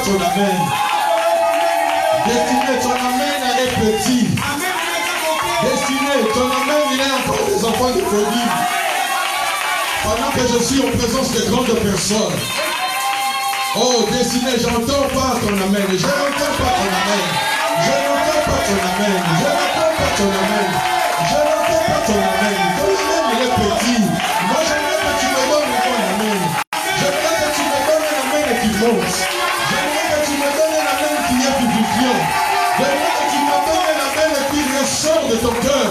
ton amen. Destiné, ton amen est petit. Destiné, ton amen, il est encore des enfants de folie. Pendant que je suis en présence de grandes personnes. Oh, Destiné, j'entends pas ton amen. Je n'entends pas ton amen. Je n'entends pas ton amen. Je n'entends pas ton amen. Je n'entends pas ton amen. Ton amen, il est petit. Moi, j'aimerais que tu me donnes ton amen. J'aimerais que tu me donnes un amen qui monte. J'aimerais que tu me donnes un amen qui est vivifiant. J'aimerais que tu me donnes un amen qui ressort de ton cœur.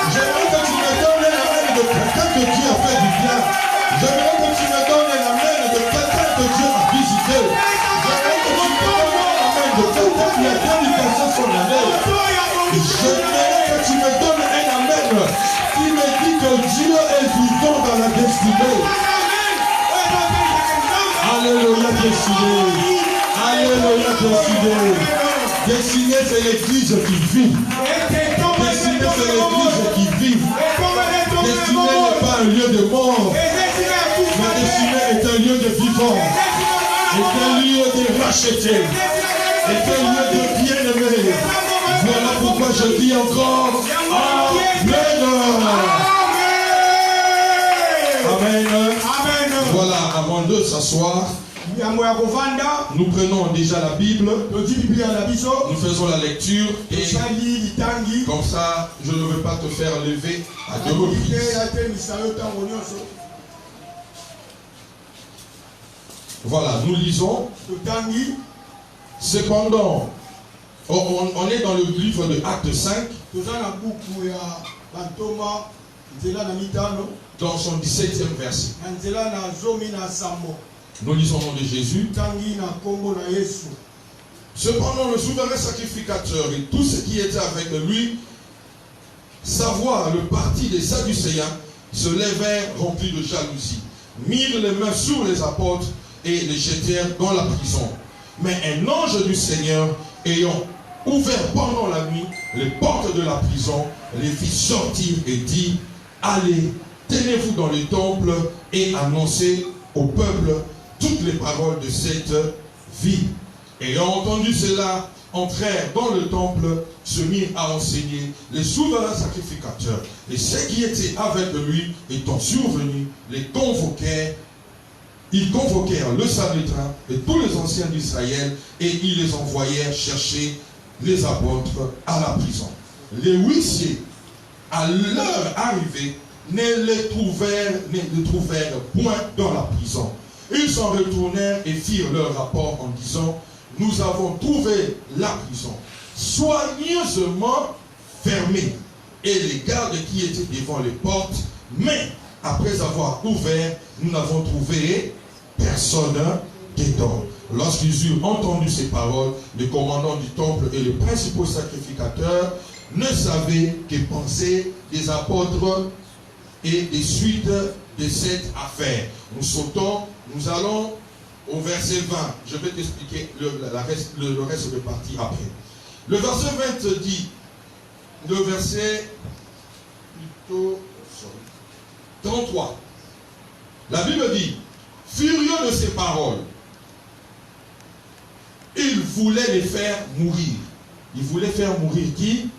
J'aimerais que tu me donnes un amen de quelqu'un que Dieu a fait du bien. J'aimerais que tu me donnes un amen de quelqu'un que Dieu a visité. J'aimerais que tu me donnes un amen de quelqu'un qui a bien dépassé son année. J'aimerais que tu me donnes un amen qui me dit que Dieu est vivant dans la destinée. Alléluia, destinée. Alléluia, destinée. Destinée, c'est l'église qui vit. Destinée, c'est l'église qui vit. Destinée n'est pas un lieu de mort. La destinée est un lieu de vivant. Est un lieu de racheté. Est un lieu de bien-aimé. Voilà pourquoi je dis encore Amen. Amen. Voilà, avant de s'asseoir, nous prenons déjà la Bible, nous faisons la lecture et comme ça, je ne veux pas te faire lever à deux reprises. Voilà, nous lisons. Cependant, on est dans le livre de Acte 5, dans son 17e verset. Nous lisons au nom de Jésus. Cependant, le souverain sacrificateur et tous ceux qui étaient avec lui, savoir le parti des Sadducéens, se levèrent remplis de jalousie, mirent les mains sur les apôtres et les jetèrent dans la prison. Mais un ange du Seigneur, ayant ouvert pendant la nuit les portes de la prison, les fit sortir et dit: allez, tenez-vous dans le temple et annoncez au peuple toutes les paroles de cette vie. Ayant entendu cela, entrèrent dans le temple, se mirent à enseigner les souverains sacrificateurs. Et ceux qui étaient avec lui, étant survenus, les convoquèrent. Ils convoquèrent le Sanhédrin et tous les anciens d'Israël, et ils les envoyèrent chercher les apôtres à la prison. Les huissiers, à leur arrivée, ne les trouvèrent point dans la prison. Ils s'en retournèrent et firent leur rapport en disant: nous avons trouvé la prison soigneusement fermée et les gardes qui étaient devant les portes, mais après avoir ouvert, nous n'avons trouvé personne dedans. Lorsqu'ils eurent entendu ces paroles, le commandant du temple et les principaux sacrificateurs ne savaient que penser des apôtres et des suites de cette affaire. Nous sautons, nous allons au verset 20. Je vais t'expliquer le reste de partie après. Le verset 20 dit, le verset plutôt 33. La Bible dit: furieux de ces paroles, il voulait les faire mourir. Il voulait faire mourir qui?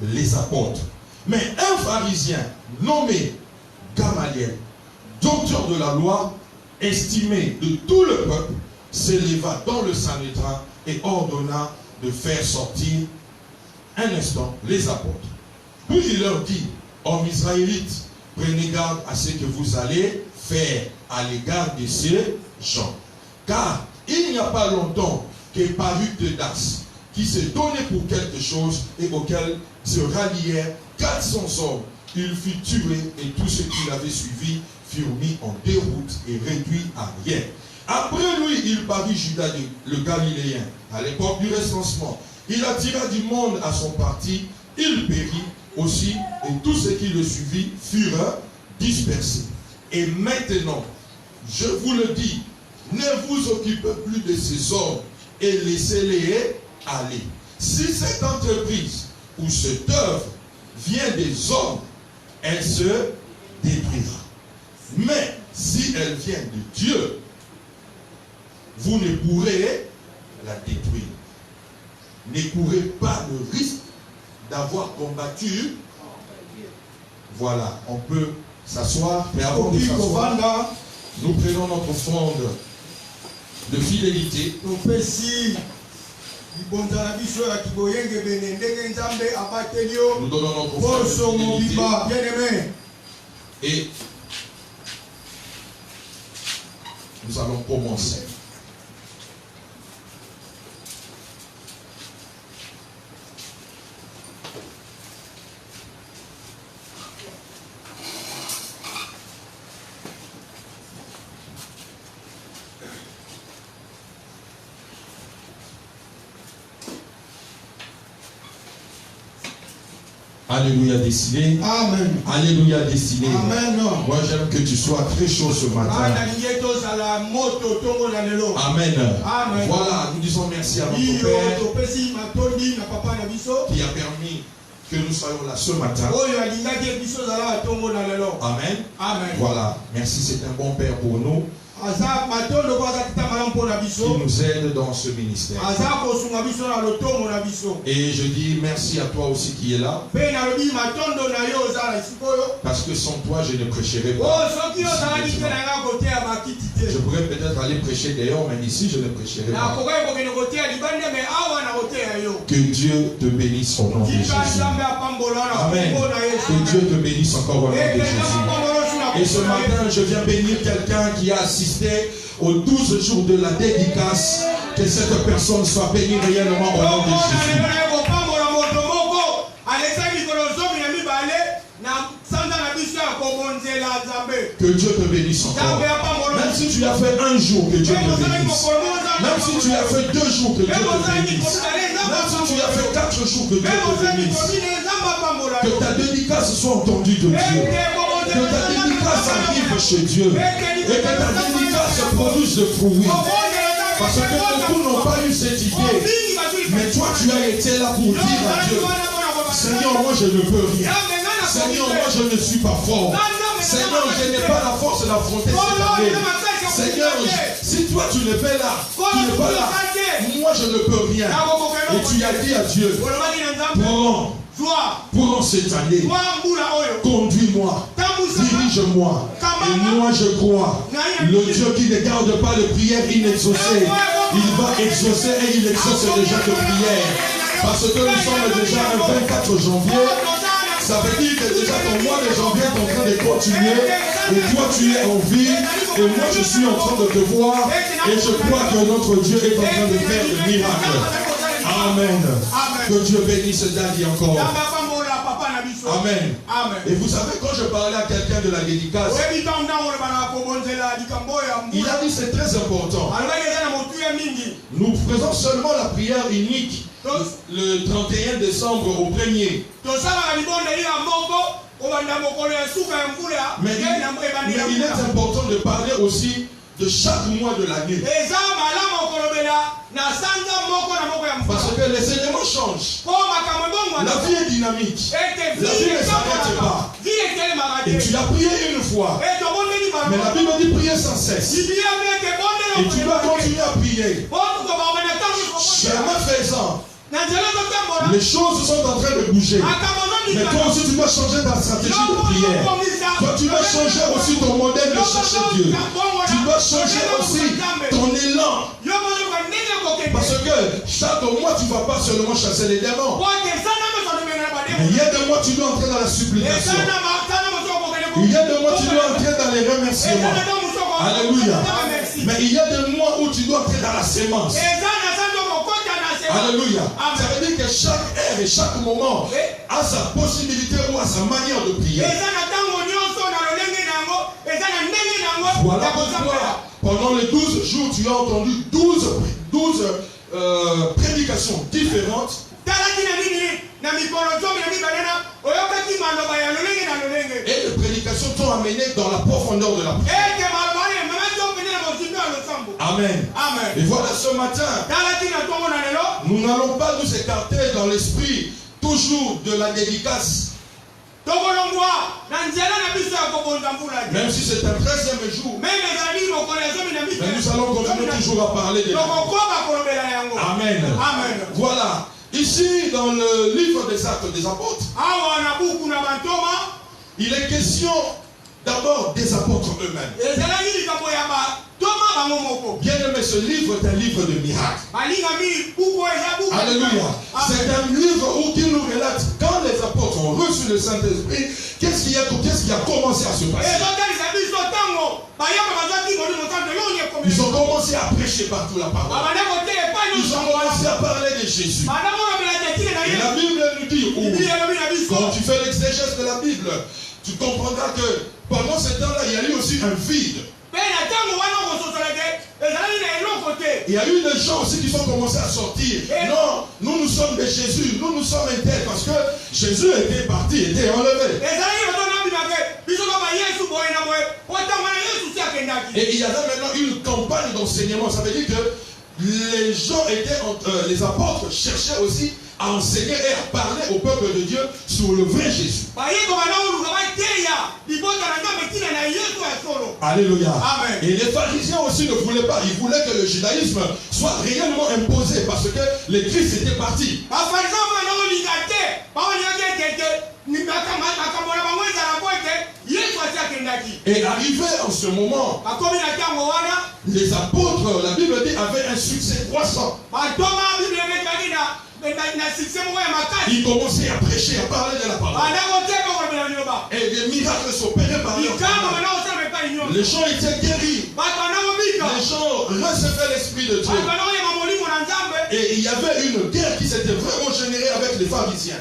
Les apôtres. Mais un pharisien nommé Gamaliel, docteur de la loi, estimé de tout le peuple, s'éleva dans le Sanhédrin et ordonna de faire sortir un instant les apôtres. Puis il leur dit: hommes israélites, prenez garde à ce que vous allez faire à l'égard de ces gens. Car il n'y a pas longtemps que parut Teudas, qui s'est donné pour quelque chose et auquel se rallièrent 400 hommes. Il fut tué et tous ceux qui l'avaient suivi furent mis en déroute et réduits à rien. Après lui, il parut Judas le Galiléen, à l'époque du recensement. Il attira du monde à son parti, il périt aussi, et tous ceux qui le suivirent furent dispersés. Et maintenant, je vous le dis, ne vous occupez plus de ces hommes et laissez-les aller. Si cette entreprise ou cette œuvre vient des hommes, elle se détruira. Mais si elle vient de Dieu, vous ne pourrez la détruire. Ne courez pas le risque d'avoir combattu. Voilà, on peut s'asseoir, mais avant de s'asseoir, nous prenons notre offrande de fidélité. Nous donnons notre offrande de fidélité. Et nous allons commencer. Alléluia destiné. Amen. Alléluia destiné. Amen. Moi j'aime que tu sois très chaud ce matin. Amen. Amen. Voilà, nous disons merci à notre Père qui a permis que nous soyons là ce matin. Amen. Amen. Voilà, merci, c'est un bon Père pour nous. Qui nous aide dans ce ministère. Et je dis merci à toi aussi qui est là. Parce que sans toi je ne prêcherai pas. Je pourrais peut-être aller prêcher d'ailleurs, mais ici je ne prêcherai pas. Que Dieu te bénisse au nom de Jésus. Amen. Que Dieu te bénisse encore au nom de Jésus. Et ce matin, je viens bénir quelqu'un qui a assisté aux 12 jours de la dédicace. Que cette personne soit bénie réellement au nom de Jésus. Que Dieu te bénisse encore. Même si tu as fait un jour, que Dieu te bénisse. Même si tu as fait 2 jours, que Dieu te bénisse. Même si tu as fait 4 jours, que Dieu te bénisse. Que ta dédicace soit entendue de Dieu. Que ta dédicace arrive chez Dieu. Et que ta dédicace produise de fruits. Parce que beaucoup n'ont pas eu cette idée. Mais toi, tu as été là pour dire à Dieu, Seigneur, moi je ne peux rien. Seigneur, moi je ne suis pas fort. Seigneur, je n'ai pas la force d'affronter cette année. Seigneur, si toi tu n'es pas là, moi je ne peux rien. Et tu as dit à Dieu, pendant cette année, conduis-moi, dirige-moi. Et moi je crois, le Dieu qui ne garde pas de prière inexaucée, il va exaucer et il exauce déjà de prière. Parce que nous sommes déjà le 24 janvier. Ça veut dire que déjà ton mois de janvier est en train de continuer. Et toi tu es en vie. Et moi je suis en train de te voir. Et je crois que notre Dieu est en train de faire des miracles. Amen. Que Dieu bénisse Daddy encore. Amen. Et vous savez, quand je parlais à quelqu'un de la dédicace, il a dit c'est très important. Nous faisons seulement la prière unique le 31 décembre au 1er. Mais il est important de parler aussi de chaque mois de l'année. Parce que les éléments changent. La vie est dynamique. La vie ne s'arrête pas. Et tu as prié une fois. Mais la Bible dit prier sans cesse. Et tu dois continuer à prier. Chemin faisant, les choses sont en train de bouger. Mais toi aussi tu dois changer ta stratégie de prière. Toi tu dois changer aussi ton modèle de chercher Dieu. Tu dois changer aussi ton élan. Parce que chaque mois tu ne vas pas seulement chasser les démons. Mais il y a des mois tu dois entrer dans la supplication. Il y a des mois tu dois entrer dans les remerciements. Alléluia. Mais il y a des mois où tu dois entrer dans la sémence. Alléluia. Ça veut dire que chaque ère et chaque moment a sa possibilité ou a sa manière de prier. Voilà pourquoi pendant les 12 jours tu as entendu 12 prédications différentes. Et les prédications t'ont amené dans la profondeur de la prière. Amen. Amen. Et voilà ce matin, nous n'allons pas nous écarter dans l'esprit toujours de la dédicace. Même si c'est un 13e jour, Mais nous allons continuer toujours à parler de Amen. Amen. Voilà. Ici, dans le livre des Actes des Apôtres, il est question d'abord des apôtres eux-mêmes. Bien aimé, ce livre est un livre de miracles. Alléluia. C'est un livre où il nous relate quand les apôtres ont reçu le Saint-Esprit, qu'est-ce qui a commencé à se passer. Ils ont commencé à prêcher partout la parole. Ils ont commencé à parler de Jésus. Et la Bible nous dit, quand tu fais l'exégèse de la Bible, tu comprendras que pendant ce temps-là, il y a eu aussi un vide. Il y a eu des gens aussi qui sont commencés à sortir. Non, nous sommes de Jésus, nous sommes intègres parce que Jésus était parti, était enlevé. Et il y avait maintenant une campagne d'enseignement. Ça veut dire que les gens les apôtres cherchaient aussi à enseigner et à parler au peuple de Dieu sur le vrai Jésus. Alléluia. Amen. Et les pharisiens aussi ne voulaient pas. Ils voulaient que le judaïsme soit réellement imposé parce que les Christ étaient partis. Et arrivé en ce moment, les apôtres, la Bible dit, avaient un succès croissant. Ils commençaient à prêcher, à parler de la parole. Et des miracles s'opéraient par eux. Les gens étaient guéris. Les gens recevaient l'Esprit de Dieu. Et il y avait une guerre qui s'était vraiment générée avec les pharisiens.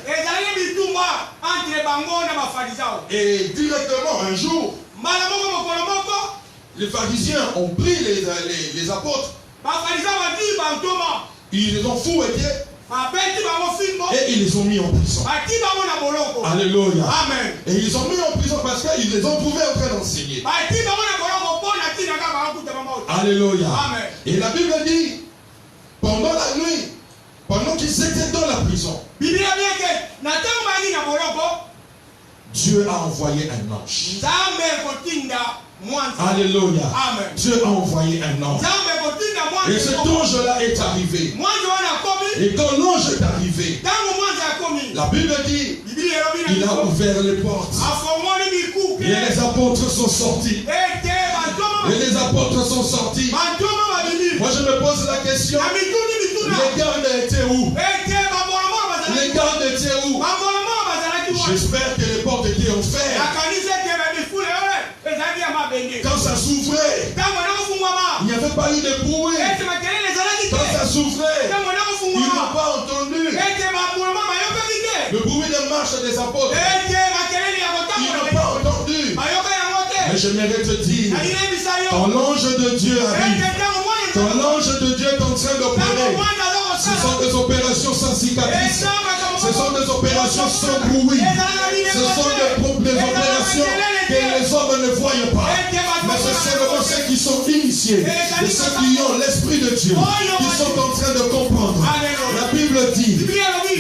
Et directement un jour, les pharisiens ont pris les apôtres. Ils les ont fouettés. Et ils les ont mis en prison. Alléluia. Amen. Et ils les ont mis en prison parce qu'ils les ont trouvés en train d'enseigner. Alléluia. Amen. Et la Bible dit, pendant la nuit, pendant qu'ils étaient dans la prison, Dieu a envoyé un ange. Alléluia. Amen. Dieu a envoyé un ange. Et cet ange-là est arrivé. Et quand l'ange est arrivé, la Bible dit, il a ouvert les portes. Et les apôtres sont sortis. Et les apôtres sont sortis. Moi je me pose la question, les gardes étaient où? Les gardes étaient où? J'espère que les portes étaient en fer. Quand ça s'ouvrait, il n'y avait pas eu de bruit. Quand ça s'ouvrait, ils n'ont pas entendu le bruit de marche des apôtres. Ils n'ont pas entendu. Mais j'aimerais te dire, quand l'ange de Dieu arrive, quand l'ange de Dieu est en train d'opérer, ce sont des opérations sans cicatrices. Ce sont des opérations sans bruit. Ce sont des opérations que les hommes ne voient pas. Mais c'est seulement ceux qui sont initiés et ceux qui ont l'Esprit de Dieu qui sont en train de comprendre. La Bible dit,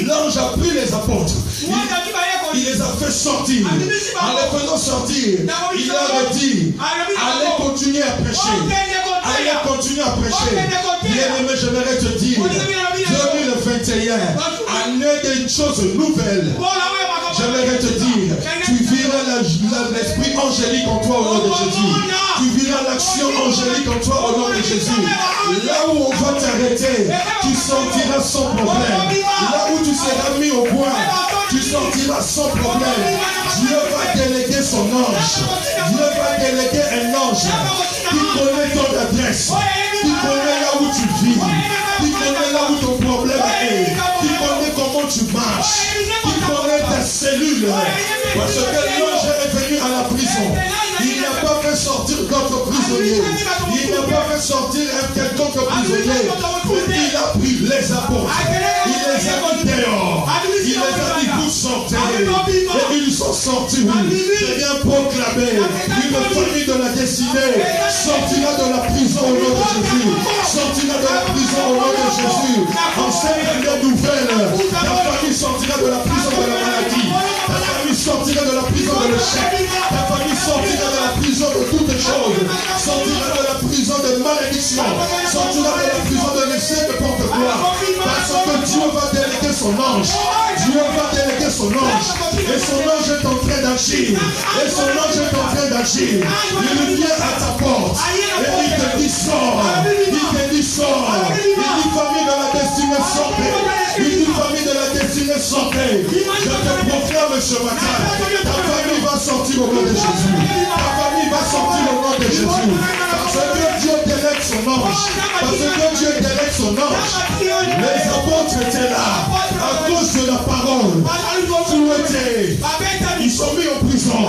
l'ange a pris les apôtres. Il les a fait sortir. En les faisant sortir, il leur a dit, allez continuer à prêcher. Allez continuer à prêcher. Bien aimé, j'aimerais te dire, 2021, année des choses nouvelles. J'aimerais te dire, tu verras l'esprit angélique en toi au nom de Jésus. Tu verras l'action angélique en toi au nom de Jésus. Là où on va t'arrêter, tu sortiras sans problème. Là où tu seras mis au point, tu sortiras sans problème. Dieu va déléguer son ange. Dieu va déléguer un ange qui connaît ton adresse, qui connaît là où tu vis, qui connaît là où ton problème est, qui connaît comment tu marches, qui connaît ta cellule. Parce que l'ange est venu à la prison. Il n'a pas fait sortir d'autres prisonniers. Il n'a pas fait sortir quelconque prisonnier. Mais il a pris les apôtres. Il les a mis dehors. Il les a dit vous sortez. Et ils sont sortis. Je viens proclamer une famille de la destinée sortira de la prison au nom de Jésus. Sortira de la prison au nom de Jésus. En cette année nouvelle, ta famille sortira de la prison de la maladie. Ta famille sortira de la prison de l'échec. Ta famille sortira de la prison de toutes choses. Sortira de la prison de maladie. bénédiction. Sortira de la prison de l'essai de porte-gloire. Parce que Dieu va déléguer son ange. Dieu va déléguer son ange. Et son ange est en train d'agir. Et son ange est en train d'agir. Il vient à ta porte. Et il te dit sors. Il te dit sors. Il dit famille de la destinée sortez. Il dit famille de la destinée sortez. Je te proclame ce matin. Ta famille va sortir au nom de Jésus. Ta famille va sortir au nom de Jésus. Parce que Dieu délègue son ange. Parce que Dieu délègue son ange. Les apôtres étaient là. À cause de la parole. Fouettés. Ils sont mis en prison.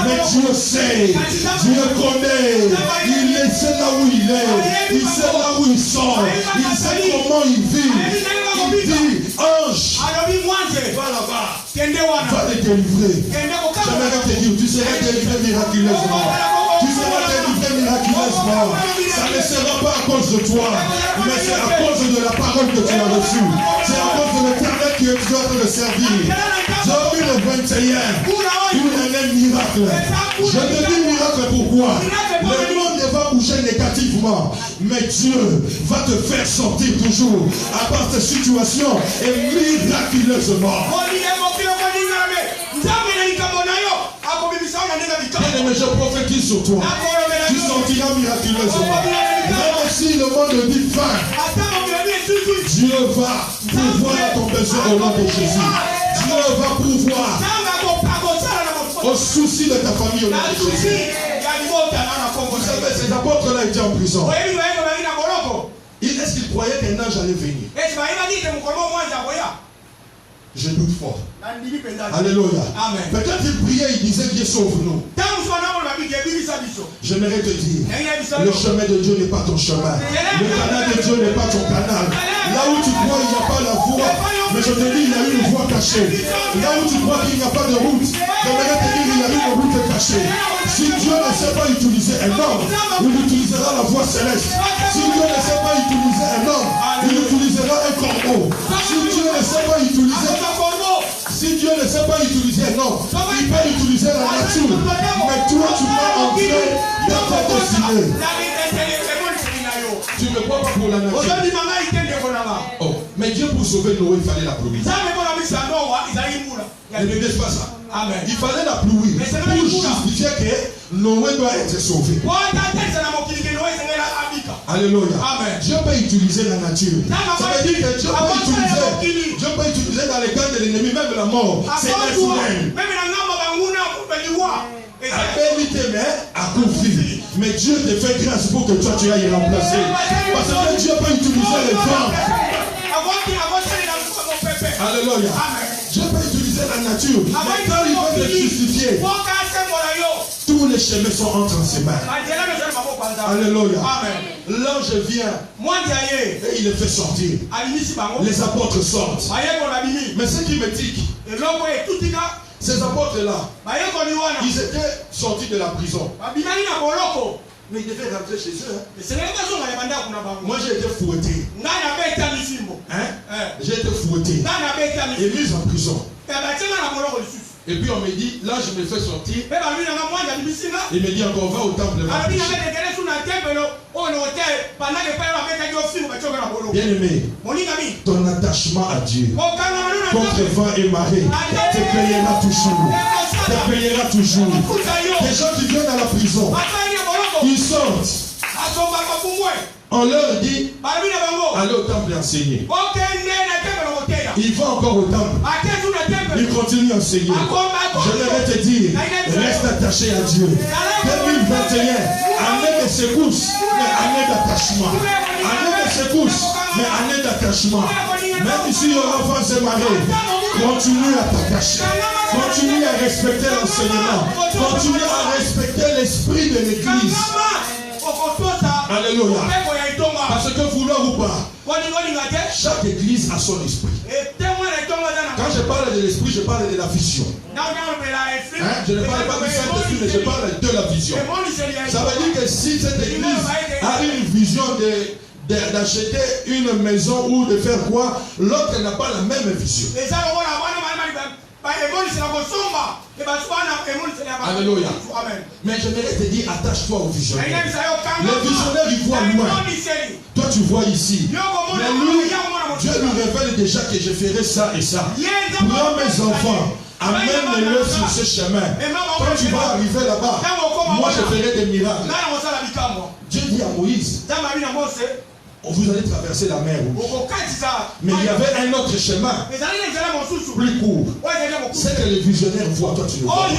Mais Dieu sait. Dieu connaît. Il sait là où il est. Il sait là où il sort. Il sait comment il vit. Il dit, ange, va là-bas. Va les délivrer. J'aimerais te dire, tu seras délivré miraculeusement. Tu seras délivré miraculeusement. Ça ne sera pas à cause de toi, mais c'est à cause de la parole que tu as reçue. C'est à cause de l'éternel qui est en train de servir. Job le 21, tout un miracle. Je te dis miracle pourquoi? Le monde va bouger négativement, mais Dieu va te faire sortir toujours à part de situation et miraculeusement. Bien-aimé, je prophétise sur toi. Tu sortiras miraculeusement. Même si le monde dit faim, Dieu va pouvoir à ton besoin au nom de Jésus. Dieu va pouvoir au souci de ta famille au nom de Jésus. Vous savez, ces apôtres-là étaient en prison. Est-ce qu'ils croyaient qu'un ange allait venir? Je doute fort. Alléluia. Peut-être qu'il priait, il disait Dieu sauve-nous. J'aimerais te dire, le chemin de Dieu n'est pas ton chemin. Le canal de Dieu n'est pas ton canal. Là où tu crois il n'y a pas la voie, mais je te dis il y a une voie cachée. Là où tu crois qu'il n'y a pas de route, j'aimerais te dire il y a une route cachée. Si Dieu ne sait pas utiliser un homme, il utilisera la voie céleste. Si Dieu ne sait pas utiliser un homme, il utilisera un corbeau. Si Dieu ne sait pas utiliser Si Dieu ne sait pas utiliser un homme, il peut utiliser la nature. Mais toi, tu vas entrer dans ta destinée. Tu ne crois pas pour la nature. Oh, mais Dieu pour sauver Noé, il fallait la pluie. N'est-ce pas ça? Amen. Il fallait la pluie pour justifier que Noé doit être sauvé. Alléluia. Amen. Dieu peut utiliser la nature. Ça veut dire que Dieu peut utiliser dans les cas de l'ennemi, même la mort. C'est naturel. Mais Dieu te fait grâce pour que toi tu ailles remplacer. Parce que Dieu peut utiliser les vents. Alléluia. Dieu peut utiliser la nature. Mais quand il veut te justifier, tous les chemins sont entre ses mains. Alléluia. L'ange vient et il les fait sortir. Les apôtres sortent. Mais ce qui me tique, ces apôtres-là, ils étaient sortis de la prison. Mais ils devaient rentrer chez eux. Moi j'ai été fouetté. J'ai été fouetté et mis en prison. Et puis on me dit, là je me fais sortir. Il me dit encore, va au temple. Bien aimé, ton attachement à Dieu, contre vent et marée, te payera toujours. Te payera toujours. Les gens qui viennent à la prison, ils sortent. On leur dit, allez au temple et enseigner. Ils vont encore au temple. Ils continuent à enseigner. Je vais te dire, reste attaché à Dieu. 2021, année de secousses, mais année d'attachement. Année de secousses, mais année d'attachement. Même s'il y aura vent et marée, continue à t'attacher. Continue à respecter l'enseignement. Continue à respecter l'esprit de l'église. Alléluia. Parce que vouloir ou pas, chaque église a son esprit. Quand je parle de l'esprit, je parle de la vision. Je ne parle pas du Saint-Esprit, mais je parle de la vision. Ça veut dire que si cette église a une vision d'acheter une maison ou de faire quoi, l'autre n'a pas la même vision. Alléluia. Mais j'aimerais te dire, attache-toi au visionnaire. Le visionnaire, il voit loin. Toi, tu vois ici. Mais lui, Dieu lui révèle déjà que je ferai ça et ça. Prends mes enfants, amène-les sur ce chemin. Quand tu vas arriver là-bas, moi je ferai des miracles. Dieu dit à Moïse, vous allez traverser la mer Rouge. Mais il y avait un autre chemin, plus court. C'est que les visionnaires voient, toi tu le vois pas.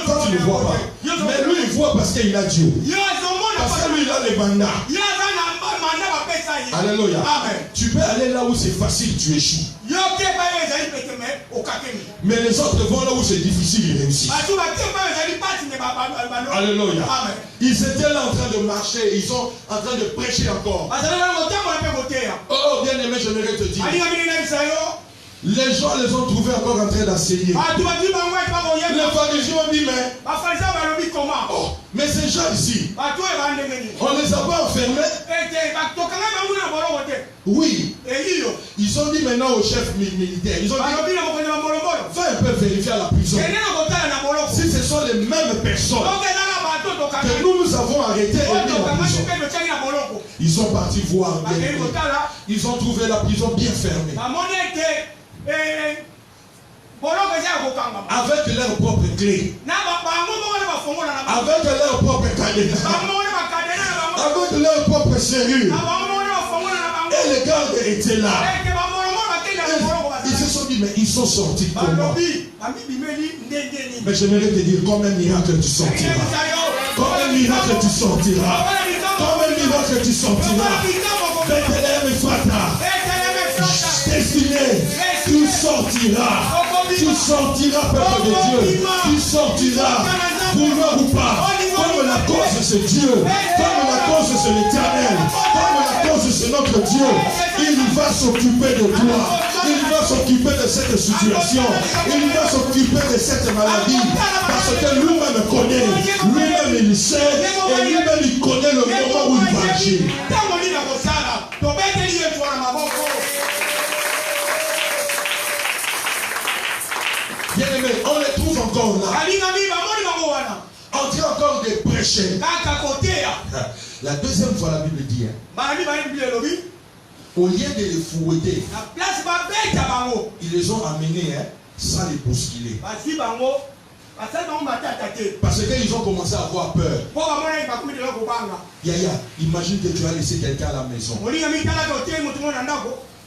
Toi tu ne le vois pas. Mais lui il voit parce qu'il a Dieu. Parce que lui il a les mandats. Alléluia. Tu peux aller là où c'est facile, tu échoues. Mais les autres vont là où c'est difficile, ils réussissent. Alléluia. Ils étaient là en train de marcher, ils sont en train de prêcher encore. Oh bien aimé, j'aimerais te dire. Les gens les ont trouvés encore en train d'enseigner. Les pharisiens ont dit, mais ces gens ici, on ne les a pas enfermés. Oui. Ils ont dit maintenant au chef militaire, ils ont dit, va un peu vérifier à la prison. Si ce sont les mêmes personnes que nous avons arrêtés et mis en prison. Ils sont partis voir bien. Ils ont trouvé la prison bien fermée. Avec leur propre clé. Avec leur propre cadenas. Avec leur propre serrure. Et les gardes étaient là. Ils se sont dit, mais ils sont sortis comment? Mais j'aimerais te dire, comme un miracle tu sortiras. Comme un miracle tu sortiras. Comme un miracle tu sortiras. Bethléem et Fata. Destiné, tu sortiras. Tu sortiras, peuple de Dieu. Tu sortiras, vouloir ou pas. Comme la cause c'est Dieu. Comme la cause c'est l'Éternel. Comme la cause c'est notre Dieu. Il va s'occuper de toi. Il va s'occuper de cette situation. Il va s'occuper de cette maladie. Parce que lui-même connaît. Lui-même il sait. Et lui-même il connaît le moment où il va agir. Bien aimé, on les trouve encore là. On dit encore des prêcheurs. La deuxième fois, la Bible dit, au lieu de les fouetter, ils les ont amenés sans les bousculer. Parce qu'ils ont commencé à avoir peur. Yaya, imagine que tu as laissé quelqu'un à la maison.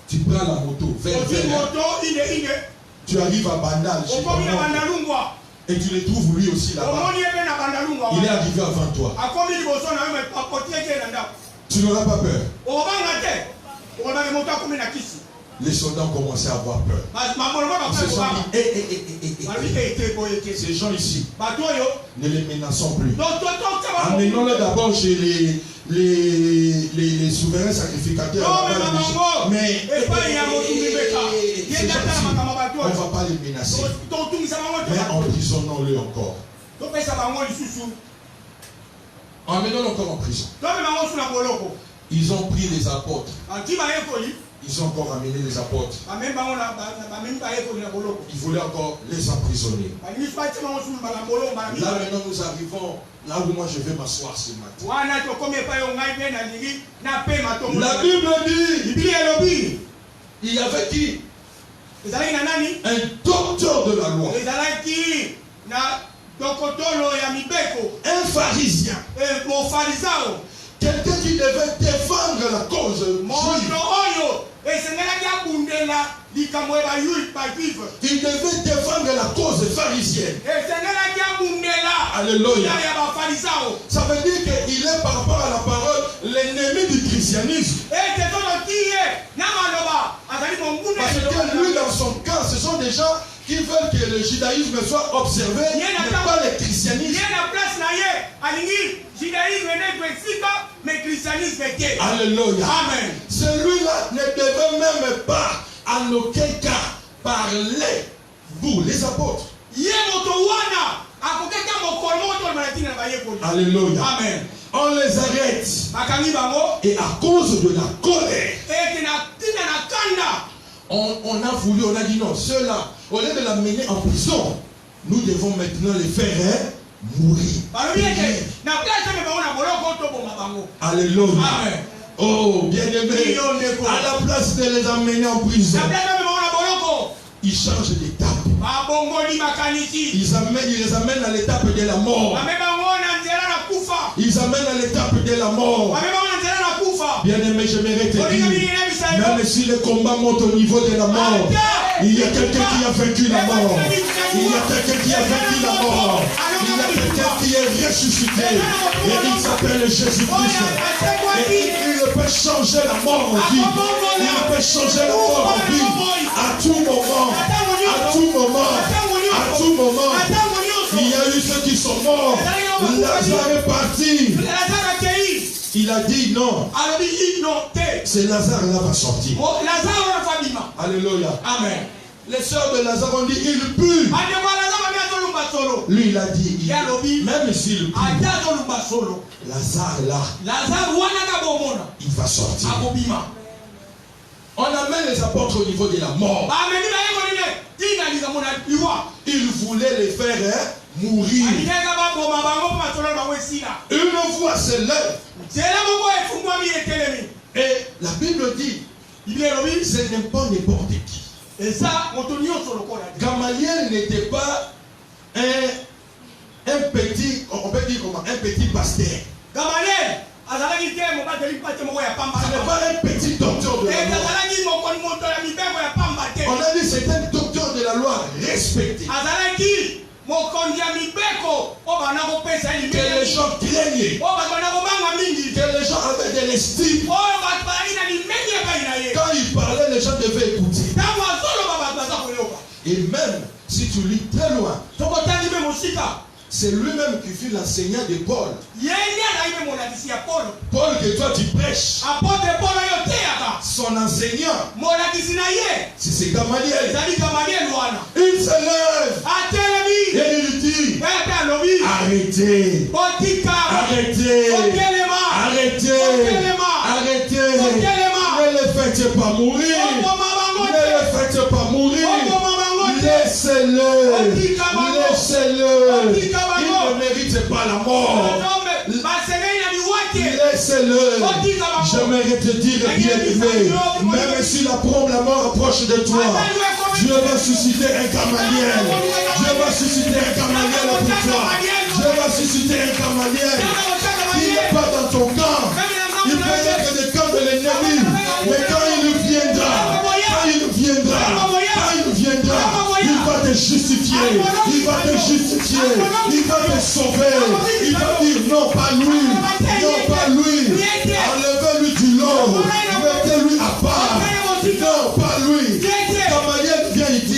Tu prends la moto, tu arrives à Bandal, et tu le trouves lui aussi là-bas. Il est arrivé avant toi. Tu n'auras pas peur. Les soldats ont commencé à avoir peur. Ils se sont dit, ces gens ici, ne les menaçons plus. Amenons-les d'abord chez les souverains sacrificateurs. Mais on ne va pas les menacer. Mais emprisonnons-les encore. Emmenons-les encore en prison. Ils ont pris les apôtres. Ils ont encore amené les apôtres. Ils voulaient encore les emprisonner. Là maintenant nous arrivons là où moi je vais m'asseoir ce matin. La Bible dit, il y avait qui? Un docteur de la loi. Un pharisien. Quelqu'un qui devait défendre la cause juive. Il devait défendre la cause pharisienne. Alléluia. Ça veut dire qu'il est par rapport à la parole l'ennemi du christianisme. Parce que lui dans son cas, ce sont des gens qui veulent que le judaïsme soit observé, mais pas le christianisme. Alléluia. Amen. Celui-là ne devait même pas, en aucun cas, parler, vous, les apôtres. Alléluia. Amen. On les arrête. Et à cause de la colère, On a voulu, on a dit non, ceux-là, au lieu de l'amener en prison, nous devons maintenant les faire mourir. Alléluia. Oh, bien-aimé, à la place de les amener en prison, ils changent d'étape. Ils les amènent à l'étape de la mort. Ils amènent à l'étape de la mort. Bien-aimé, j'aimerais te dire, même si le combat monte au niveau de la mort, il y a quelqu'un qui a vaincu la mort. Il y a quelqu'un qui a vaincu la mort. Il y a quelqu'un qui est ressuscité. Et il s'appelle Jésus-Christ. Et il peut changer la mort en vie. Il peut changer la mort en vie. À tout moment. À tout moment. À tout moment. Il y a eu ceux qui sont morts. Lazare est parti. Il a dit non. C'est Lazare là va sortir. Alléluia. Amen. Les sœurs de Lazare ont dit il pue. Lui il a dit même s'il pue, Lazare là, il va sortir. On amène les apôtres au niveau de la mort. Il voulait les faire mourir. Une voix se lève. Et la Bible dit ce n'est pas n'importe qui. Gamaliel n'était pas un petit, on peut dire comment, un petit pasteur. Gamaliel, ce n'est pas un petit docteur de la loi. On a dit c'est un docteur de la loi respecté. Que les gens craignaient. Que les gens avaient de l'estime. Quand il parlait, les gens devaient écouter. Et même si tu lis très loin, c'est lui-même qui fut l'enseignant de Paul. Paul que toi tu prêches. Son enseignant, c'est Gamaliel. Il se lève et il dit arrêtez, arrêtez, arrêtez, arrêtez, ne les faites pas mourir, ne les faites pas mourir. Laissez-le, laissez-le. Il ne mérite pas la mort. Laissez-le. J'aimerais te dire, bien-aimé, même si la mort approche de toi, Dieu va susciter un Gamaliel. Dieu va susciter un Gamaliel pour toi. Dieu va susciter un Gamaliel qui n'est pas dans ton camp. Il peut être le camp de l'ennemi. Mais quand il viendra, il va te justifier, il va te justifier, il va te sauver, il va dire non pas lui, non pas lui, enlevez-lui du lot, mettez-lui à part, non pas lui. Gamaliel vient ici,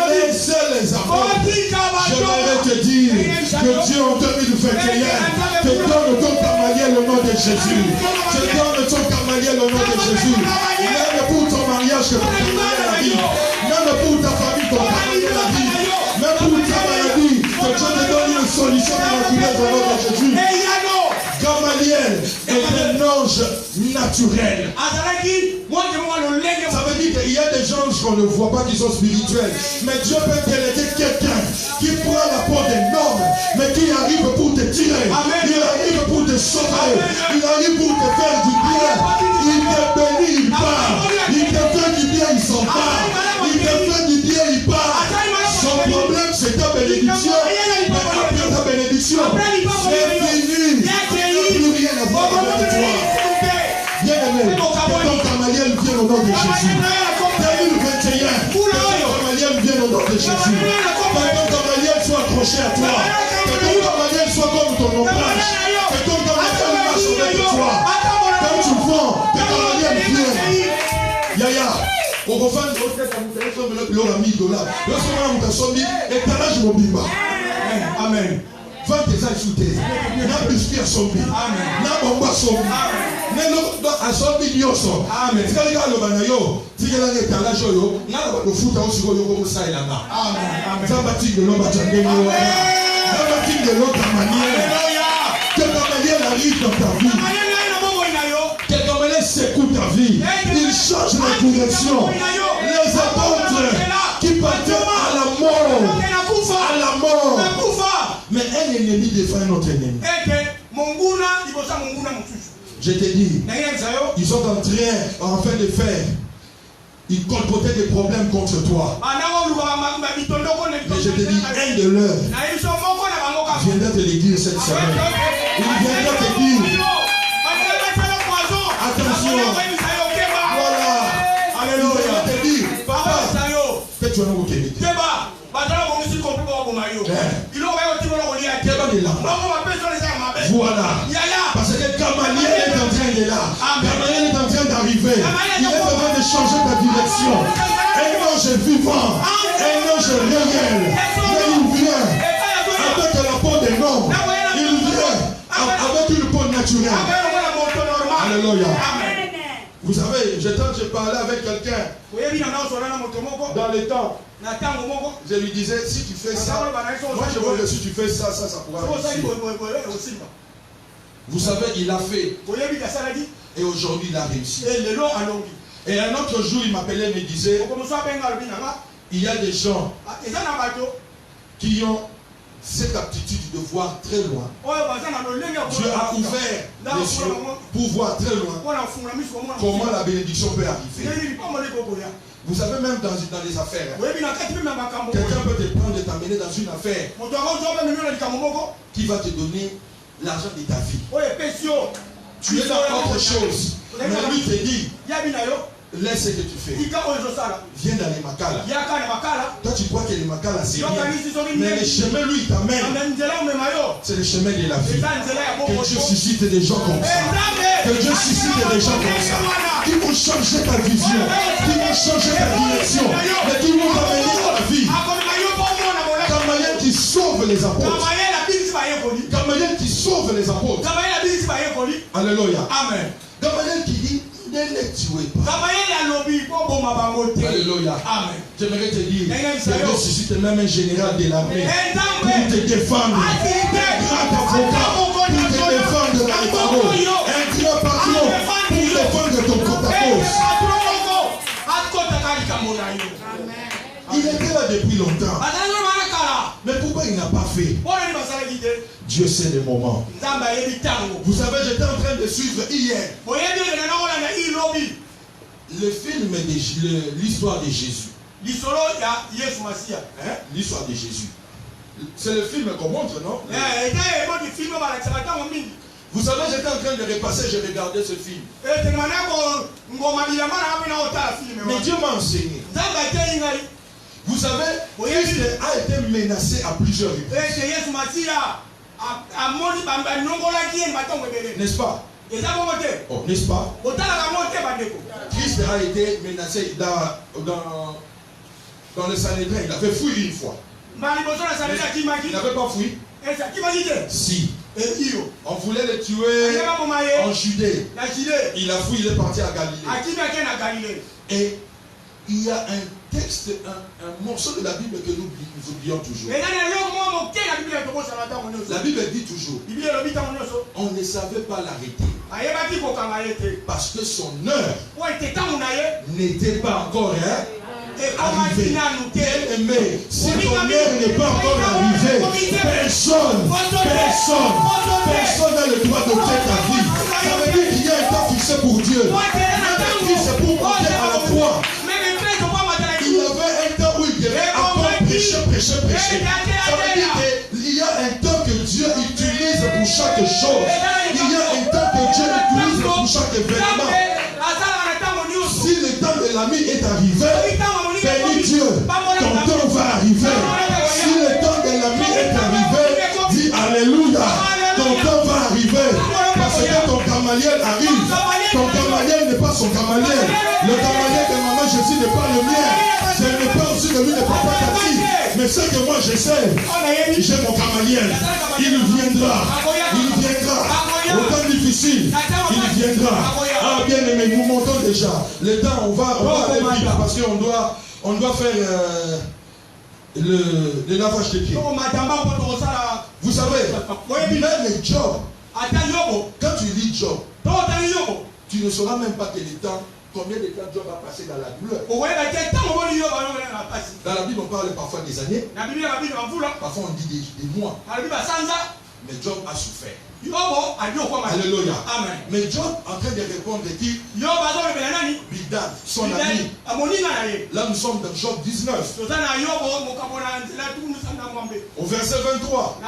laissez les apôtres. J'aimerais te dire que Dieu en 2021 te donne ton Gamaliel au nom de Jésus, te donne ton Gamaliel au nom de Jésus, même pour ton mariage que ton Gamaliel a dit, même pour ta famille ton Gamaliel a dit, même pour ta maladie, que Dieu te donne une solution naturelle au nom de Jésus. Gamaliel est un ange naturel. Ça veut dire qu'il y a des gens qu'on ne voit pas qui sont spirituels. Mais Dieu peut déléguer quelqu'un qui prend la peau d'un homme, mais qui arrive pour te tirer. Il arrive pour te sauver. Il arrive pour te faire du bien. Il te bénit, il part. Il te fait du bien, il s'en part. Il te fait du bien, il part. Son problème, c'est ta bénédiction. Mais après ta bénédiction, c'est fini. Plus rien à voir avec toi. Bien-aimé, que ton Gamaliel vienne au nom de Jésus. 2021, que ton Gamaliel vienne au nom de Jésus. Que ton Gamaliel soit accroché à toi. Que ton Gamaliel soit comme ton ombrage. Que ton Gamaliel marche avec toi. Quand tu vends, que ton Gamaliel vienne. Yaya, au refend de $1 000. Lorsqu'on a sombi, étalage mobimba. Amen. Va tes ailes sous tes. N'a biscuit à sombi. N'a bomba sombi. N'a l'eau à sombi nyoso. Amen. Si quelqu'un a le banayo, si quelqu'un a étalage yo, n'a pas de foot à aussi comme ça et là-bas. Amen. Ça va de l'homme à Tchandé. Ça va de l'autre manière. Que ta manière arrive dans ta vie. Que ta manière secoue ta vie. Il change la direction. apôtres qui partaient à la mort. À la mort. Mais un ennemi défend un autre ennemi. Je te dis, ils sont en train de faire. Ils colpotaient des problèmes contre toi. Mais je te dis, un de leurs viendra te le dire cette semaine. Il viendra te dire, attention. Voilà. Alléluia. Il viendra te dire, papa, peut-être tu vas nous reconnaître. Voilà. Parce que Gamaliel est en train de là. Gamaliel est en train d'arriver. Il est en train de changer ta direction. Un ange vivant. Un ange réel. Mais il vient avec la peau des noms. Il vient avec une peau naturelle. Alléluia. Vous savez, je parlais avec quelqu'un dans les temps. Je lui disais, si tu fais ça, moi je vois que si tu fais ça, ça pourra réussir. Vous savez, il a fait. Et aujourd'hui, il a réussi. Et un autre jour, il m'appelait et me disait, il y a des gens qui ont cette aptitude de voir très loin. Dieu a ouvert les yeux pour voir très loin comment la bénédiction peut arriver. Vous savez, même dans les affaires, quelqu'un peut te prendre et t'amener dans une affaire qui va te donner l'argent de ta vie. Tu es dans autre chose. Mais lui te dit, laisse ce que tu fais. Viens dans les Makala. Toi, tu crois que les Makala, c'est rien. Mais le chemin, lui, il t'amène. C'est le chemin de la vie. Que Dieu suscite des gens comme ça. Que Dieu suscite des gens comme ça. Qui vont changer ta vision. Qui vont changer ta direction. Mais qui vont t'amener à la vie. Gamaliel qui sauve les apôtres. Gamaliel qui sauve les apôtres. Alléluia. Amen. Gamaliel qui dit, ne les tuez pas. Alléluia. Amen. J'aimerais te dire, que Dieu suscite même un général de l'armée pour te défendre. Un grand avocat pour te défendre dans les barreaux. Un grand patron pour défendre ton côte à cause. Il était là depuis longtemps. Mais pourquoi il n'a pas fait? Dieu sait le moment. Vous savez, j'étais en train de suivre hier le film de l'histoire de Jésus. L'histoire de Jésus. C'est le film qu'on montre, non? Vous savez, j'étais en train de repasser, je regardais ce film. Mais Dieu m'a enseigné. Vous savez, Christ a été menacé à plusieurs reprises. N'est-ce pas? Oh, n'est-ce pas? Christ a été menacé dans le Sanhédrin. Il avait fui une fois. Il n'avait pas fui. Si. On voulait le tuer en Judée. Il a fui, il est parti à Galilée. Et il y a un texte, un morceau de la Bible que nous oublions toujours. La Bible dit toujours, on ne savait pas l'arrêter. Parce que son heure n'était pas encore arrivée. Bien-aimé, si ton heure n'est pas encore arrivée, personne n'a le droit de faire ta vie. Ça veut dire qu'il y a un temps fixé pour Dieu. C'est pour monter à la croix. Il y avait un temps où il devait encore prêcher. Ça veut dire qu'il y a un temps que Dieu utilise pour chaque chose. Il y a un temps que Dieu utilise pour chaque événement. Si le temps de l'ami est arrivé, bénis Dieu, ton temps va arriver. Si le temps de l'ami est arrivé, dis Alléluia, ton temps va arriver. Parce que ton Gamaliel arrive. Ton Gamaliel n'est pas son Gamaliel. Le Gamaliel de maman Jésus n'est pas le mien. Ce n'est pas aussi celui de papa Tati. Mais ce que moi je sais, j'ai mon Gamaliel. Il viendra. Il viendra. Au temps difficile, il viendra. Ah bien aimé, nous montons déjà. Le temps, on va aller vite parce qu'on doit faire le lavage des pieds. Vous savez, même Job, quand tu lis Job, tu ne sauras même pas que le temps combien de temps Job a passé dans la douleur. Dans la Bible, on parle parfois des années. Parfois, on dit des mois. Mais Job a souffert. Alléluia. Amen. Mais Job, en train de répondre, dit Bildad, son ami. Là, nous sommes dans Job 19. Au verset 23.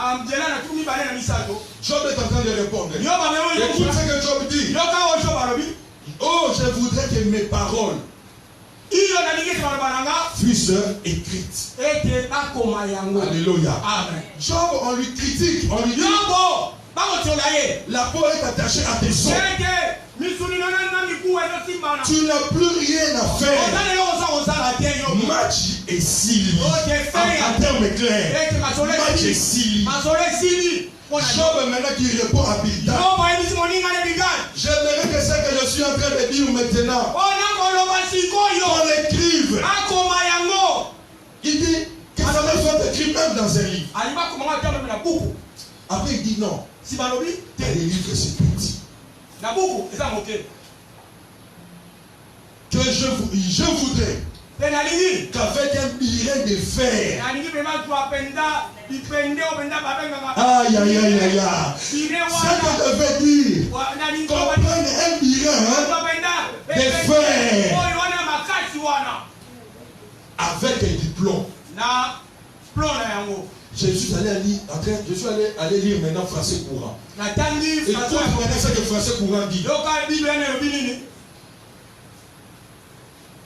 Job est en train de répondre. Écoute ce que Job dit. Oh, je voudrais que mes paroles fussent écrites. Alléluia. Amen. Job, on lui critique. On lui dit la peau est attachée à tes os. Tu n'as plus rien à faire. Match est sili. En termes clairs, match est sili. Job maintenant qui répond à Bildad. J'aimerais que ce que je suis en train de dire maintenant, on l'écrive. Il dit que ça va soit écrit même dans un livre. Après il dit non. Dans les livres c'est petit. Que je voudrais qu'avec un birin de fer. Aïe aïe aïe aïe aïe. Ce que je veux dire, qu'on prenne un birin de fer avec du plomb. Je suis allé lire maintenant français courant. Écoute maintenant ce que français courant dit.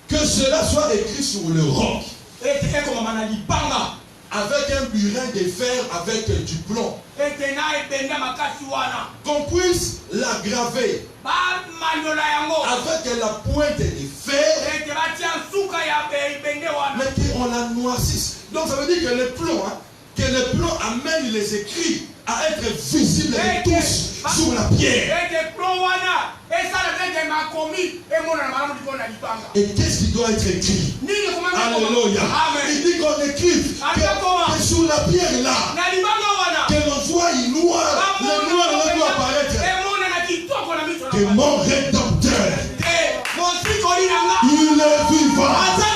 Que cela soit écrit sur le roc. Avec un burin de fer avec du plomb. Qu'on puisse l'aggraver avec la pointe de fer. Mais qu'on la noircisse. Donc ça veut dire que le plomb amène les écrits à être visibles de tous sur la pierre. Et qu'est-ce qui doit être écrit? Alléluia. Il dit qu'on écrive que sur la pierre là, que l'on voit le noir doit apparaître. Que mon rédempteur, il est vivant.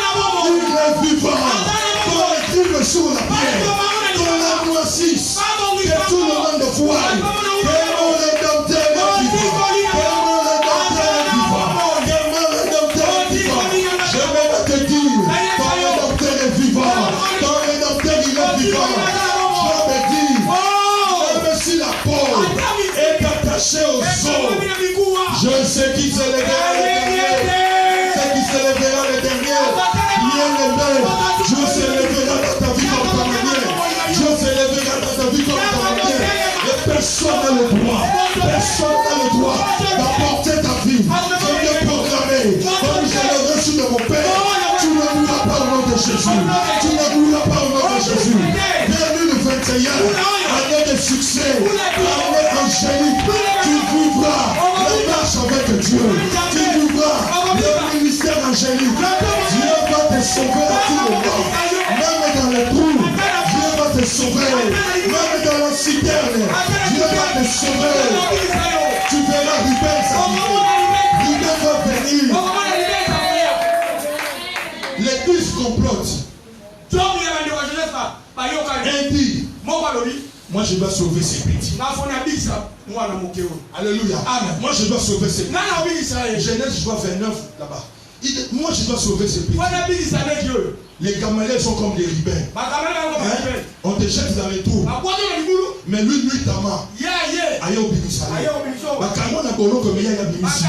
Il est vivant. Qu'on écrive sur la pierre, qu'on la noircisse, que tout le monde voit. Que mon rédempteur est vivant. Aux os. Je sais qui se lèvera le dernier. C'est qui se lèvera le dernier. Bien-aimé, Dieu se lèvera dans ta vie comme ta manière. Dieu se lèvera dans ta vie comme ta manière. Et personne n'a le droit d'apporter ta vie. Je vais proclamer, comme je l'ai reçu de mon Père, tu ne mourras pas au nom de Jésus. Tu ne mourras pas au nom de Jésus. Bienvenue le 21, année de succès, année angélique. Tu vivras la marche avec Dieu. Tu vivras le ministère angélique. Dieu va te sauver à tout moment. Même dans les trous, Dieu va te sauver. Même dans la citerne, Dieu va te sauver. Tu verras Rubén s'arriver. Rubén va venir. L'église complote. Elle dit, moi je dois sauver ces petits. Alléluia. Amen. Moi je dois sauver ces petits. Genèse, je vois 29 là-bas. Moi je dois sauver ces petits. Les Gamaliels sont comme des ribins. On te jette dans les trous. Mais lui, Tama. Aïe au Bimisa. Bakamo na boloko me ya Bimisi.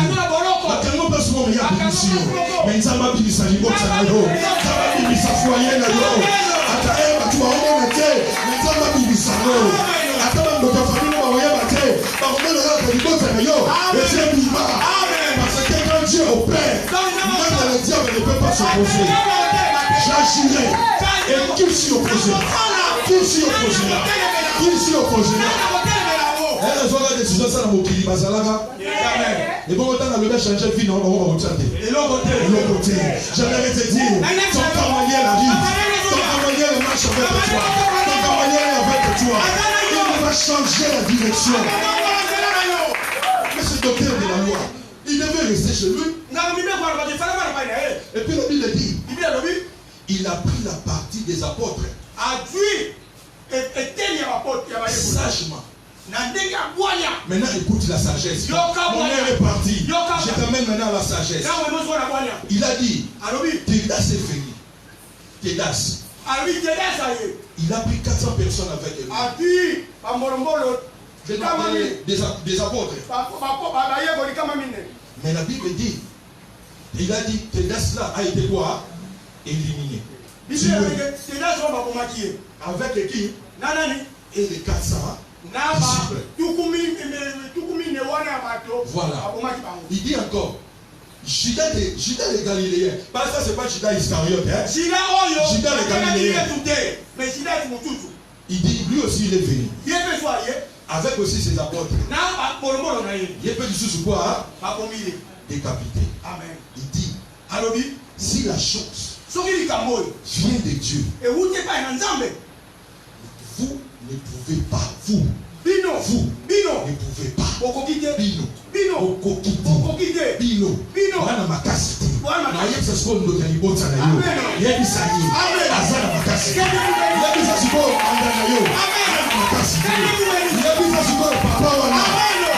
Bakamo pas souvent me ya Bimisi. Mais Nzamba Bimisa ni boxa na yo. Nzamba Bimisa foyer na yo. Atae batu ba ono na te. Nzamba Bimisa no. Ataba mboka famille ba oya ba te. Ba ono na ka ni boxa na yo. Et c'est vivant. Parce que quand Dieu opère, même le diable ne peut pas s'opposer. J'agirai. Et qui s'y opposera? Qui s'y opposera? Qui s'y opposera? Elle a des décisions ça dans mon pays Bazalaga. Et bon autant le changer vie non on va retarder. Et l'autre côté, j'aimerais te dire, ton cavalier arrive. Ton cavalier marche avec toi. Ton cavalier est avec toi. Il va changer la direction. Mais ce docteur de la loi, il devait devait rester chez lui. Et puis la Bible dit, il a pris la partie des apôtres. Sagement. Maintenant écoute la sagesse. Mon mère est parti. Je t'amène maintenant à la sagesse. Il a dit, Tédas est venu. Tédas. Il a pris 400 personnes avec lui. Des apôtres. Mais la Bible dit, il a dit, Tédas là a été quoi? Éliminé. Avec qui? Et les 400 disciples. Voilà. Il dit encore, Judas les Galiléens. Parce que ça, c'est pas Judas Iscariote. Hein? Judas les Galiléens. Il dit, lui aussi, il est venu. Avec aussi ses apôtres. Il est venu sous quoi? Décapité. Il dit, si la chose vient de Dieu, vous ne pouvez pas, vous ne pouvez pas. Bino. Wana makasi. Na yebisa siko ndoka libota na yo. Yebisa yi. Azana makasi. Yebisa siko anda na yo. Wana makasi. Yebisa siko papa wana.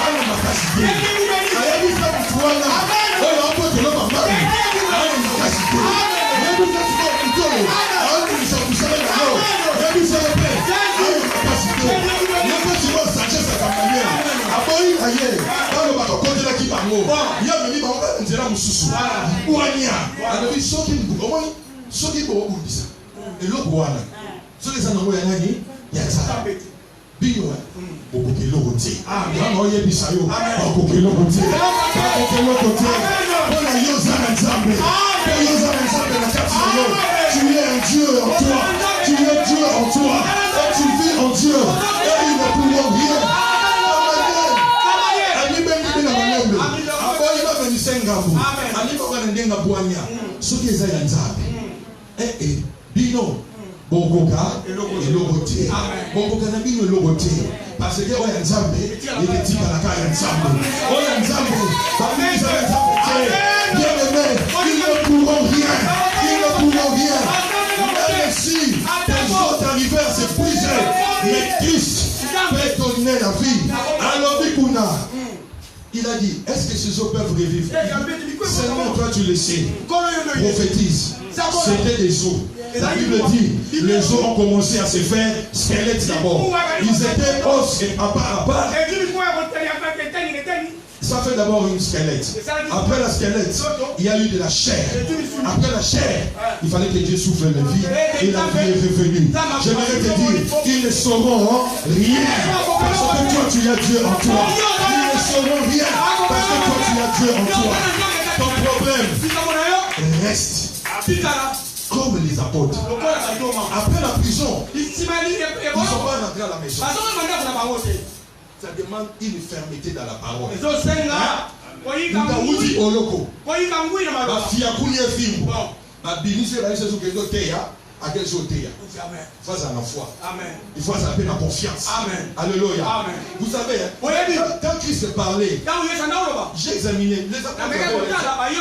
Wana makasi. Yebisa mtuana. Oyo hapo tolo mama. Wana makasi. Yebisa siko mtolo. Wana mshakusana na yo. Yebisa lepe. Wana makasi. Yebisa siko Sanchez akamania. Aboyi aye. Balo bakakotela kibango. Yabeli bango nzela mususu. Uania. Anabi soki ngomoni. Soki bobundisa. Eloko wana. Soki sana ngo ya nani? Ya tsaka. Bino. Bokokelo kote. Mama oyebisa yo. Bokokelo kote. Bokokelo kote. Bona yo zana nzambe. Yo zana nzambe na kati na yo. Tu es un Dieu en toi. Tu es Dieu en toi. Tu vis en Dieu. Et il ne pourra rien. Soki eza ya nzambe bino bokoka eloko te bokoka na bino eloko te parce que oya nzambe eketika ya nzambe oya nzambe bamisa ya nzambe te bien aimé ils ne pourront rien même si tes autres arrivèrent à s'épuiser mais Christ peut donner la vie alors bikuna. Il a dit, est-ce que ces eaux peuvent revivre? Seulement toi tu le sais. Prophétise. C'était des eaux. La Bible dit, les eaux ont commencé à se faire squelettes d'abord. Ils étaient os et à part. Ça fait d'abord une squelette. Après la squelette, il y a eu de la chair. Après la chair, il fallait que Dieu souffle la vie. Et la vie est revenue. J'aimerais te dire, ils ne sauront rien. Parce que toi tu as Dieu en toi. Ils ne sauront rien. Parce que toi tu as Dieu en toi. Ton problème reste comme les apôtres. Après la prison, ils ne sont pas rentrés à la maison. Ça demande une fermeté dans la parole. Ndawuti oloko. Ba fiakuni efimbo. Ba binise ba yesu kendo teya, akeso teya. Face à la foi. Amen. Il faut s'appeler la confiance. Amen. Alléluia. Amen. Vous savez, quand Christ parlait, j'ai examiné les apôtres.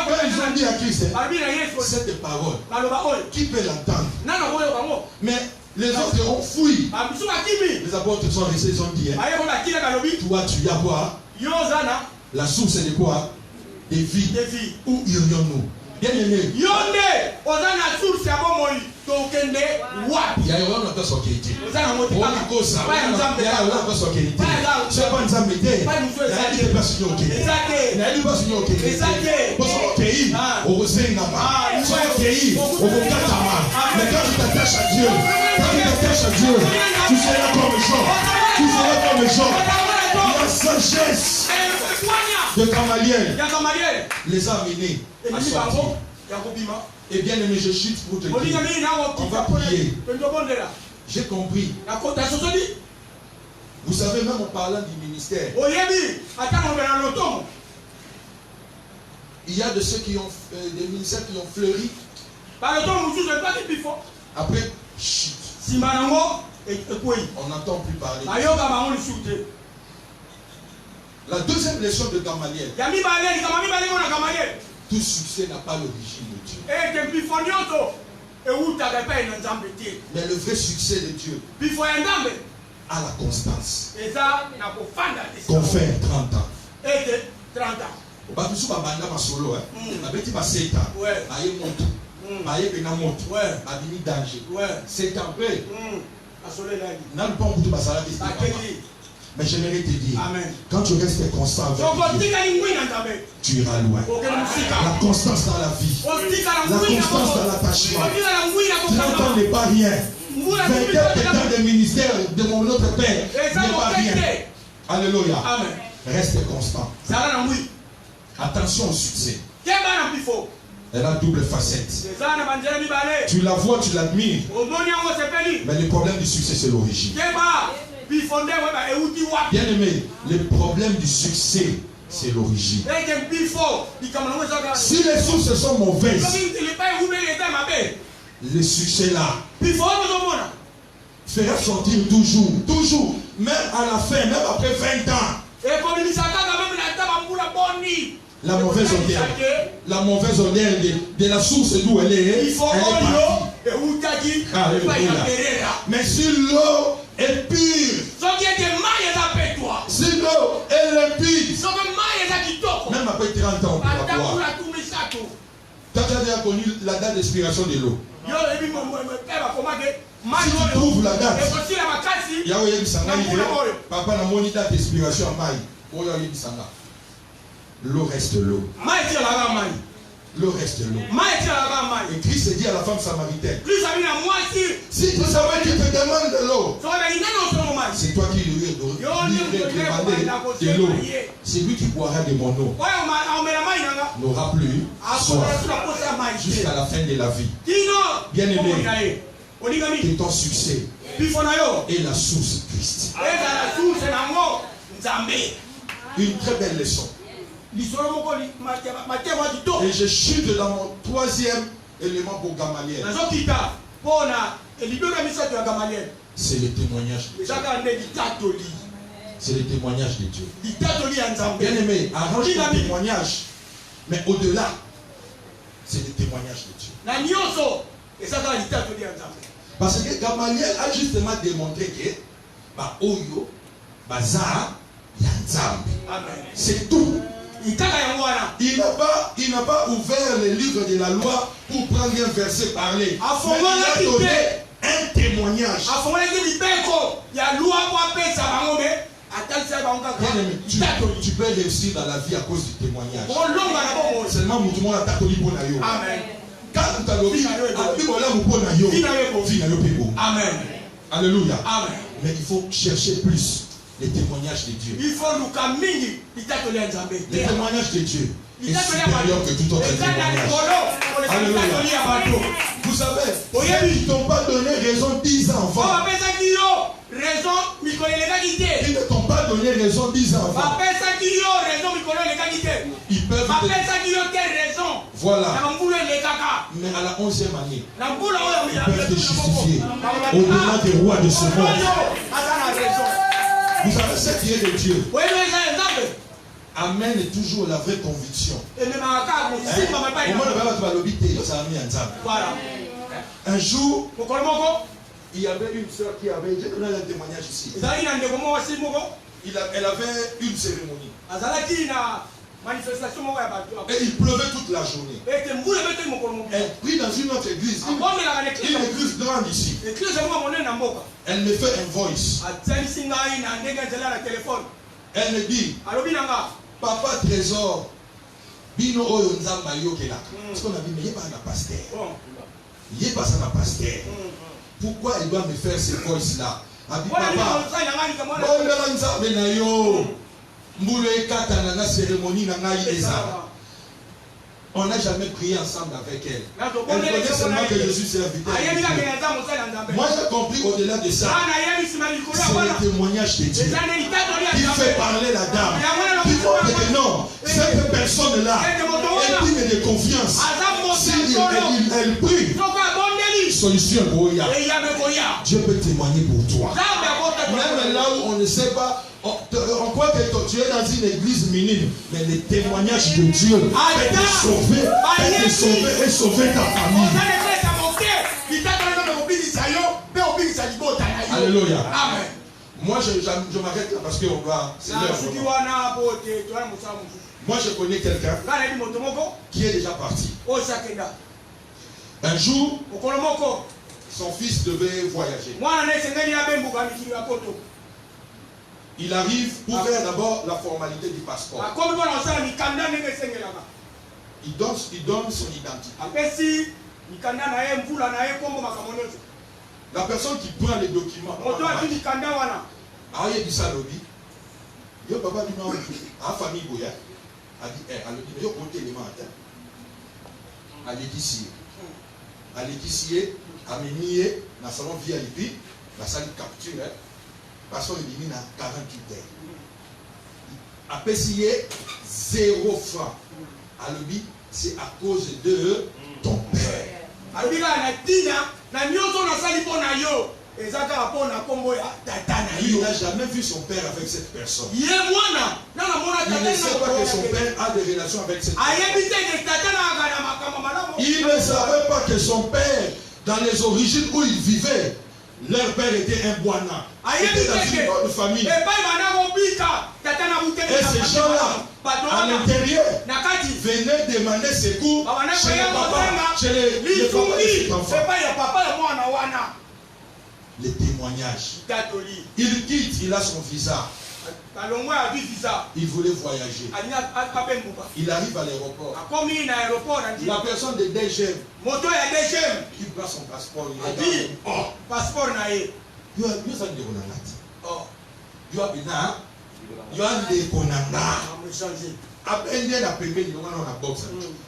Quand ils ont dit à Christ, cette parole, qui peut l'entendre? Mais les autres ont fui. Les apôtres sont restés, ils ont dit, toi tu as quoi? La source de quoi? Des vies. Où irions-nous? Bien aimé. Il y a un autre qui est dit. Mais quand tu t'attaches à Dieu, tu seras comme Jean. La sagesse de Gamaliel les a amenés à sortir. Et bien aimé, je chute pour te dire, on va prier. J'ai compris. Vous savez, même en parlant du ministère, il y a de ceux qui ont des ministères qui ont fleuri. Après, chut. On n'entend plus parler. La deuxième leçon de Gamaliel. Tout succès n'a pas l'origine de Dieu. Mais le vrai succès de Dieu a la constance. Qu'on fait 30 ans. Batusu babanda masolo babeti ba 7 ans baye moto baye bena moto babini danger 7 ans après n'a pas beaucoup de basala qui mais j'aimerais te dire quand tu restes constant avec Dieu, tu iras loin. La constance dans la vie, la constance dans l'attachement. 30 ans n'est pas rien. 24 ans de ministère de mon autre père n'est pas rien. Alléluia. Reste constant. Attention au succès. Elle a double facette. Tu la vois, tu l'admires. Mais le problème du succès, c'est l'origine. Bien aimé, le problème du succès, c'est l'origine. Si les sources sont mauvaises, le succès là fera sortir toujours, même à la fin, même après 20 ans. La mauvaise odeur de la source d'où elle est partie. Mais si l'eau est pure, si l'eau est limpide, même après 30 ans, on peut la boire. Tu as déjà connu la date d'expiration de l'eau. Si tu trouves la date, papa n'a pas date d'expiration en maille. L'eau reste l'eau. L'eau reste l'eau. Et Christ dit à la femme samaritaine, si tu savais qu'il te demande de l'eau, c'est toi qui lui demandé de l'eau. C'est lui qui boira de mon eau. N'aura plus soif jusqu'à la fin de la vie. Bien aimé, que ton succès est la source Christ. Une très belle leçon. Et je chute dans mon troisième élément pour Gamaliel. C'est le témoignage de Dieu. C'est le témoignage de Dieu. Bien aimé, arrange ton témoignage. Mais au-delà, c'est le témoignage de Dieu. Parce que Gamaliel a justement démontré que Oyo, Baza, Yanzambi. C'est tout. Il n'a pas ouvert le livre de la loi pour prendre un verset parler. Mais il a donné un témoignage. Tu peux réussir dans la vie à cause du témoignage. Seulement tout le monde a tatoli pour nayo. Quand tu as Amen. Alléluia. Mais il faut chercher plus. Les témoignages de Dieu. Le témoignage de Dieu est supérieur que tout autre témoignage. Alléluia. Vous savez, ils ne t'ont pas donné raison 10 ans avant. Ils ne t'ont pas donné raison 10 ans avant. Ils peuvent te... Voilà. Mais à la 11e année, ils peuvent te justifier au-delà des rois de ce monde. Vous savez ce qui est de Dieu. Amène toujours la vraie conviction. Un jour, il y avait une soeur qui avait, j'ai donné un témoignage ici. Elle avait une cérémonie. Et il pleuvait toute la journée. Elle prit dans une autre église. Une église grande ici. Elle me fait un voice. Elle me dit, Papa Trésor, Bino Oyo Nzamba Yokela. Parce qu'on a dit, mais il n'y a pas un pasteur. Il n'y a pas un pasteur. Pourquoi il doit me faire ce voice-là? Papa, on n'a jamais prié ensemble avec elle. Elle connaît seulement que je suis serviteur. Moi j'ai compris au-delà de ça. C'est le témoignage de Dieu qui fait parler la dame. Qui fait que non, cette personne-là est digne de confiance. Si elle prie, solution pour Dieu peut témoigner pour toi. Même là où on ne sait pas On croit que tu es dans une église minime, mais les témoignages de Dieu peuvent te sauver, et sauver ta famille. Alléluia. Amen. Moi, je m'arrête là parce qu'on doit. Moi, je connais quelqu'un qui est déjà parti. Un jour, son fils devait voyager. Il arrive pour faire d'abord la formalité du passeport. Il donne son identité. La personne qui prend les documents. Ah, il y a du salobi. Il y a papa qui m'a famille Boya. A dit, elle a dit, il y a côté les matins. Elle est ici. Elle est ici. Elle est mise dans le salon VIP. La salle capture. Parce qu'on est mis à 48 heures. A payé 0 francs. Elle dit, c'est à cause de ton père. Il n'a jamais vu son père avec cette personne. Il ne sait pas que son père a des relations avec cette personne. Il ne savait pas que son père, dans les origines où il vivait, leur père était un Bwana. C'était dans une bonne famille. Et ces gens-là, à l'intérieur, venaient demander secours chez les papas, chez les papas et les enfants. Les témoignages. Il quitte, il a son visa. Il voulait voyager. Il arrive à l'aéroport. La personne de DGM, il prend son passeport. Il dit, oh, passeport nae. You are abende na pembeni ngo na box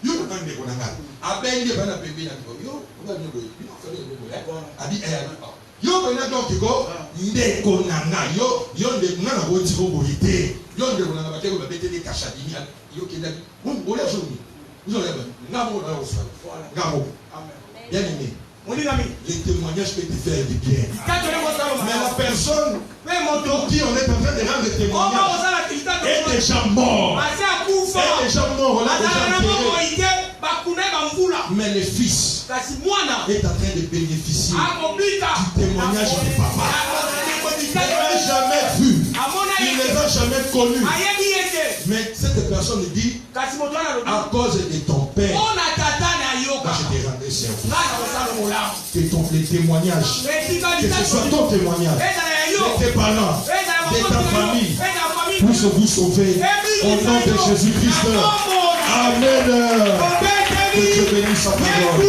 yo na ndeko na ngala abende bana pembeni yo abi yo bana donc ko ndeko na nga yo ndeko na boti ko boite yo ndeko na ba teko ba beteli kashadini yo kenda o ya joni vous allez ngamo na yo ngamo amen bien aimé. Les témoignages peuvent te faire du bien. Mais la personne pour qui on est en train de rendre des témoignages est déjà mort. Est déjà mort. On l'a déjà enterré. Mais le fils est en train de bénéficier du témoignage de papa. Il ne l'a jamais vu. Il ne les a jamais connus. Mais cette personne dit, à cause de ton père, quand je t'ai rendu service, que les témoignages, que ce soit ton témoignage, de tes parents, de ta famille, puisse vous sauver au nom de Jésus-Christ. Amen. Que Dieu bénisse sa parole.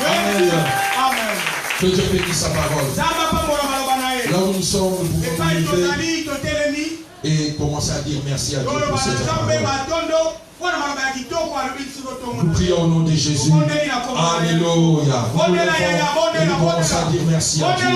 Amen. Que Dieu bénisse sa parole. Là où nous sommes, nous pouvons nous lever et commencer à dire merci à Dieu pour cette parole. Nous prions au nom de Jésus. Alléluia. Nous commençons à dire merci à Dieu.